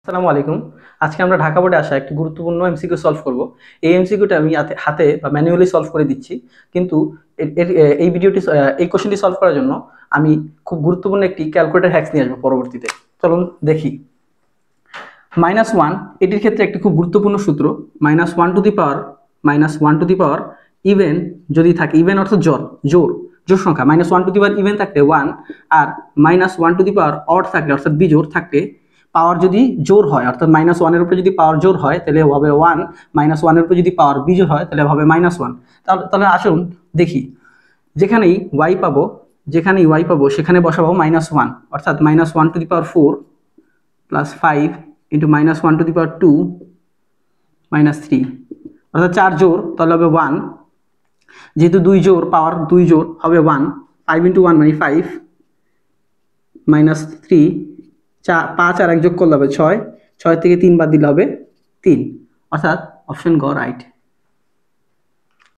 আসসালামু আলাইকুম। আজকে আমরা ঢাকা বোর্ডে আসা একটি গুরুত্বপূর্ণ এমসিকিউ সলভ করব। এই এমসিকিউটা আমি হাতে বা ম্যানুয়ালি সলভ করে দিচ্ছি, কিন্তু এই ভিডিওটি এই কোশ্চেনটি সলভ করার জন্য আমি খুব গুরুত্বপূর্ণ একটি ক্যালকুলেটর হ্যাক্স নিয়ে আসবো পরবর্তীতে। চলুন দেখি। -1 এটির ক্ষেত্রে একটি খুব গুরুত্বপূর্ণ সূত্র, -1 to the power -1 to the power even যদি থাকে, ইভেন অর্থাৎ জোর সংখ্যা, -1 টু দি পাওয়ার ইভেন থাকলে 1, আর -1 টু দি পাওয়ার অড থাকলে অর্থাৎ বিজোড় থাকলে, পাওয়ার যদি জোর হয় অর্থাৎ -1 এর উপরে যদি পাওয়ার জোর হয় তাহলে হবে 1, -1 এর উপরে যদি পাওয়ার বিজোড় হয় তাহলে হবে -1। তাহলে আসুন দেখি। যেখানেই y পাবো সেখানে বসাবো -1, অর্থাৎ -1 to the power 4 plus 5 into -1 to the power 2 -3, অর্থাৎ 4 জোর তাহলে হবে 1, যেহেতু 2 জোর পাওয়ার 2 জোর হবে 1, 5 ইন্টু 1 মানে 5 -3, 5 আর 1 যোগ করলে হবে 6, 6 থেকে 3 বাদ দিলে হবে 3, অর্থাৎ অপশন গ রাইট।